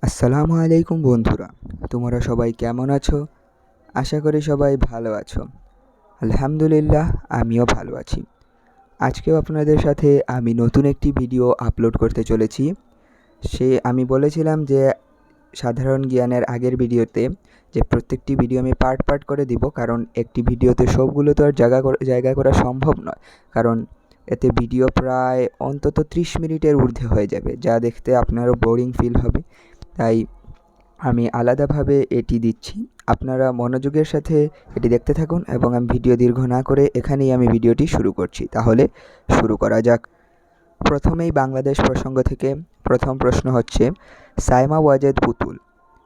আসসালামু আলাইকুম বন্ধুরা, তোমরা সবাই কেমন আছো? আশা করি সবাই ভালো আছো। আলহামদুলিল্লাহ, আমিও ভালো আছি। আজকেও আপনাদের সাথে আমি নতুন একটি ভিডিও আপলোড করতে চলেছি। আমি বলেছিলাম যে সাধারণ জ্ঞানের আগের ভিডিওতে যে প্রত্যেকটি ভিডিও আমি পার্ট পার্ট করে দিব, কারণ একটি ভিডিওতে সবগুলো তো আর জায়গা করা সম্ভব নয়। কারণ এতে ভিডিও প্রায় অন্তত 30 মিনিটের ঊর্ধ্বে হয়ে যাবে, যা দেখতে আপনারও বোরিং ফিল হবে। তাই আমি আলাদাভাবে এটি দিচ্ছি। আপনারা মনোযোগের সাথে এটি দেখতে থাকুন এবং আমি ভিডিও দীর্ঘ না করে এখানেই আমি ভিডিওটি শুরু করছি। তাহলে শুরু করা যাক। প্রথমেই বাংলাদেশ প্রসঙ্গ থেকে প্রথম প্রশ্ন হচ্ছে, সাইমা ওয়াজেদ পুতুল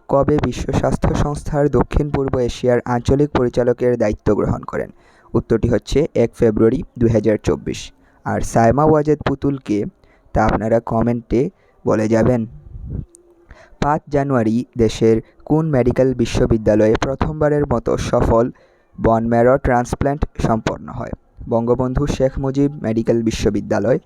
কবে বিশ্ব স্বাস্থ্য সংস্থার দক্ষিণ পূর্ব এশিয়ার আঞ্চলিক পরিচালকের দায়িত্ব গ্রহণ করেন? উত্তরটি হচ্ছে 1 ফেব্রুয়ারি 2024। আর সাইমা ওয়াজেদ পুতুল কে, তা আপনারা কমেন্টে বলে যাবেন। 5 জানুয়ারি দেশের কোন মেডিকেল বিশ্ববিদ্যালয়ে প্রথমবারের মতো সফল বোন ম্যারো ট্রান্সপ্ল্যান্ট সম্পন্ন হয়? বঙ্গবন্ধু শেখ মুজিব মেডিকেল বিশ্ববিদ্যালয়।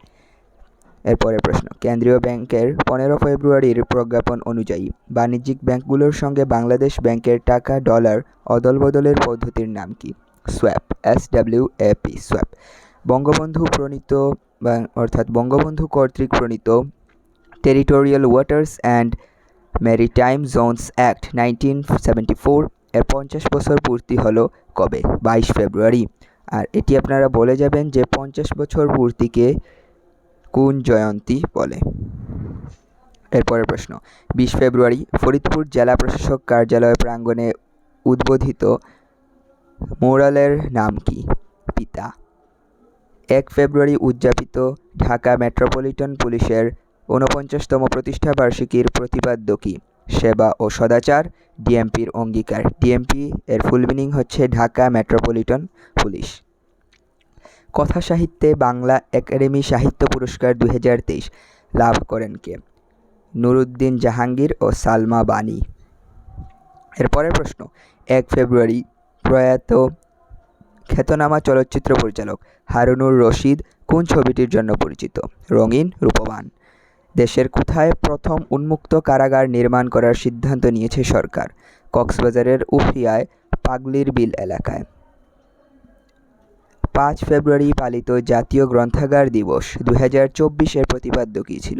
এরপরের প্রশ্ন, কেন্দ্রীয় ব্যাংকের 15 ফেব্রুয়ারির প্রজ্ঞাপন অনুযায়ী বাণিজ্যিক ব্যাংকগুলোর সঙ্গে বাংলাদেশ ব্যাংকের টাকা ডলার অদলবদলের পদ্ধতির নাম কি? Swap, SWAP, swap. বঙ্গবন্ধু প্রণীত অর্থাৎ বঙ্গবন্ধু কর্তৃক প্রণীত territorial waters and maritime Jones act 1974 এর 50 বছর পূর্তি হলো কবে? 22 ফেব্রুয়ারি। আর এটি আপনারা বলে যাবেন যে 50 বছর পূর্তিকে কোন জয়ন্তী বলে? এরপরের প্রশ্ন, 20 ফেব্রুয়ারি ফরিদপুর জেলা প্রশাসক কার্যালয় প্রাঙ্গণে উদ্বোধিত মুরালের নাম কি? পিতা। 1 ফেব্রুয়ারি উদযাপিত ঢাকা মেট্রোপলিটন পুলিশের 49তম প্রতিষ্ঠা বার্ষিকীর প্রতিপাদ্য কি? সেবা ও সদাচার, ডিএমপির অঙ্গীকার। ডিএমপি এর ফুল মিনিং হচ্ছে ঢাকা মেট্রোপলিটন পুলিশ। কথা সাহিত্যে বাংলা একাডেমি সাহিত্য পুরস্কার 2023 লাভ করেন কে? নুরুদ্দিন জাহাঙ্গীর ও সালমা বানী। এরপরের প্রশ্ন, 1 ফেব্রুয়ারি প্রয়াত খ্যাতনামা চলচ্চিত্র পরিচালক হারুনুর রশিদ কোন ছবিটির জন্য পরিচিত? রঙিন, রূপবান। দেশের কোথায় প্রথম উন্মুক্ত কারাগার নির্মাণ করার সিদ্ধান্ত নিয়েছে সরকার? কক্সবাজারের উখিয়ায় পাগলির বিল এলাকায়। 5 ফেব্রুয়ারি পালিত জাতীয় গ্রন্থাগার দিবস 2024 এর প্রতিপাদ্য কী ছিল?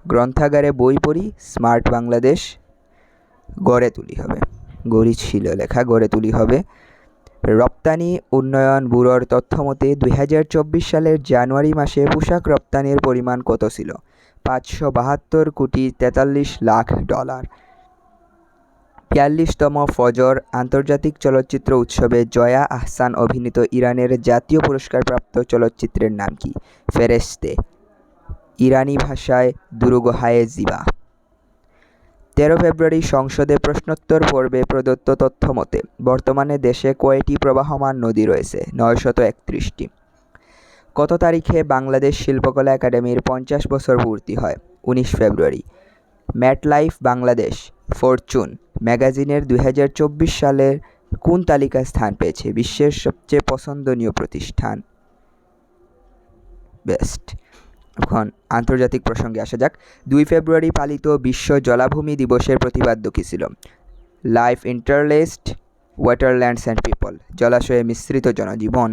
গ্রন্থাগারে বই পড়ি, স্মার্ট বাংলাদেশ গড়ে তুলি হবে। গড়ি ছিল লেখা, গড়ে তুলি হবে। রপ্তানি উন্নয়ন ব্যুরোর তথ্যমতে 2024 সালের জানুয়ারি মাসে পোশাক রপ্তানির পরিমাণ কত ছিল? 572 কোটি 43 লাখ ডলার। 42তম ফজর আন্তর্জাতিক চলচ্চিত্র উৎসবে জয়া আহসান অভিনীত ইরানের জাতীয় পুরস্কারপ্রাপ্ত চলচ্চিত্রের নাম কি? ফেরেশতে, ইরানি ভাষায় দুরুগহায়ে জিবা। 13 ফেব্রুয়ারি সংসদে প্রশ্নোত্তর পর্বে প্রদত্ত তথ্যমতে বর্তমানে দেশে কয়টি প্রবাহমান নদী রয়েছে? 931টি। কত তারিখে বাংলাদেশ শিল্পকলা একাডেমির 50 বছর পূর্তি হয়? 19 ফেব্রুয়ারি। ম্যাটলাইফ বাংলাদেশ ফরচুন ম্যাগাজিনের 2024 সালের কোন তালিকায় স্থান পেয়েছে বিশ্বের সবচেয়ে পছন্দনীয় প্রতিষ্ঠান? বেস্ট। এখন আন্তর্জাতিক প্রসঙ্গে আসা যাক। 2 ফেব্রুয়ারি পালিত বিশ্ব জলাভূমি দিবসের প্রতিপাদ্য কী ছিল? লাইফ ইন্টারলেস্ট ওয়াটারল্যান্ডস অ্যান্ড পিপল, জলাশয়ে মিশ্রিত জনজীবন।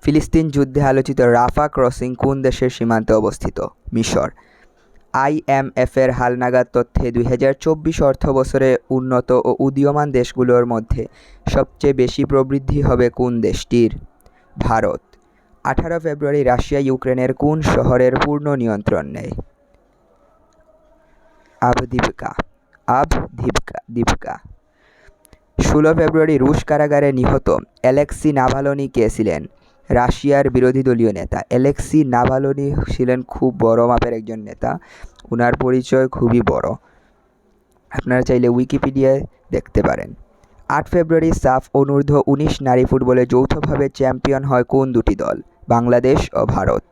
ফিলিস্তিন যুদ্ধে আলোচিত রাফা ক্রসিং কোন দেশের সীমান্তে অবস্থিত? মিশর। IMFের হালনাগাদ তথ্যে 2024 অর্থবছরে উন্নত ও উদীয়মান দেশগুলোর মধ্যে সবচেয়ে বেশি প্রবৃদ্ধি হবে কোন দেশটির? ভারত। 18 ফেব্রুয়ারি রাশিয়া ইউক্রেনের কোন শহরের পূর্ণ নিয়ন্ত্রণ নেয়? আভদিভকা। 16 ফেব্রুয়ারি রুশ কারাগারে নিহত অ্যালেক্সি নাভালনি কে ছিলেন? রাশিয়ার বিরোধী দলীয় নেতা। অ্যালেক্সি নাভালনি ছিলেন খুব বড় মাপের একজন নেতা, ওনার পরিচয় খুবই বড়, আপনারা চাইলে উইকিপিডিয়ায় দেখতে পারেন। 8 ফেব্রুয়ারি সাফ অনূর্ধ্ব 19 নারী ফুটবলে যৌথভাবে চ্যাম্পিয়ন হয় কোন দুটি দল? বাংলাদেশ ও ভারত।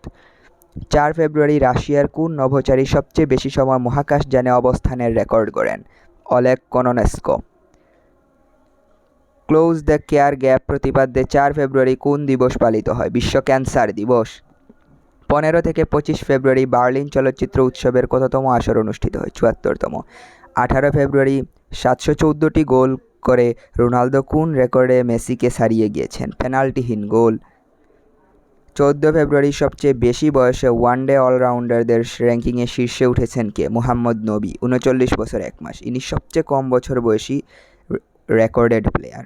4 ফেব্রুয়ারি রাশিয়ার কোন নভোচারী সবচেয়ে বেশি সময় মহাকাশযানে অবস্থানের রেকর্ড গড়েন? Oleg Kononenko. Close the care gap প্রতিপাদ্যে 4 ফেব্রুয়ারি কোন দিবস পালিত হয়? বিশ্ব ক্যান্সার দিবস। 15 থেকে 25 ফেব্রুয়ারি বার্লিন চলচ্চিত্র উৎসবের কততম আসর অনুষ্ঠিত হয়? 74তম। 18 ফেব্রুয়ারি 714টি গোল করে রোনালদো কোন রেকর্ডে মেসিকে ছাড়িয়ে গিয়েছেন? পেনাল্টিহীন গোল। 14 ফেব্রুয়ারি সবচেয়ে বেশি বয়সে ওয়ানডে অলরাউন্ডারদের র্যাঙ্কিংয়ে শীর্ষে উঠেছেন কে? মোহাম্মদ নবী, 39 বছর 1 মাস। ইনি সবচেয়ে কম বছর বয়সী রেকর্ডেড প্লেয়ার।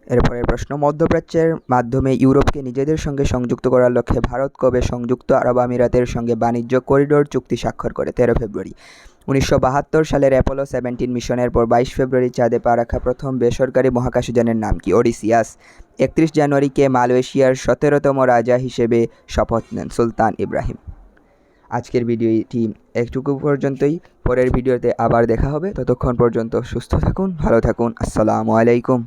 এরপরের প্রশ্ন, মধ্যপ্রাচ্যের মাধ্যমে ইউরোপকে নিজেদের সঙ্গে সংযুক্ত করার লক্ষ্যে ভারত কবে সংযুক্ত আরব আমিরাতের সঙ্গে বাণিজ্য করিডোর চুক্তি স্বাক্ষর করে? 13 ফেব্রুয়ারি। 1972 সালের অ্যাপোলো 17 মিশনের পর 22 ফেব্রুয়ারি চাঁদে পা রাখা প্রথম বেসরকারি মহাকাশযানের নাম কি? ওডিসিয়াস। 31 জানুয়ারিকে মালয়েশিয়ার 17তম রাজা হিসেবে শপথ নেন সুলতান ইব্রাহিম। আজকের ভিডিওটি একটুকু পর্যন্তই। পরের ভিডিওতে আবার দেখা হবে। ততক্ষণ পর্যন্ত সুস্থ থাকুন, ভালো থাকুন। আসসালামু আলাইকুম।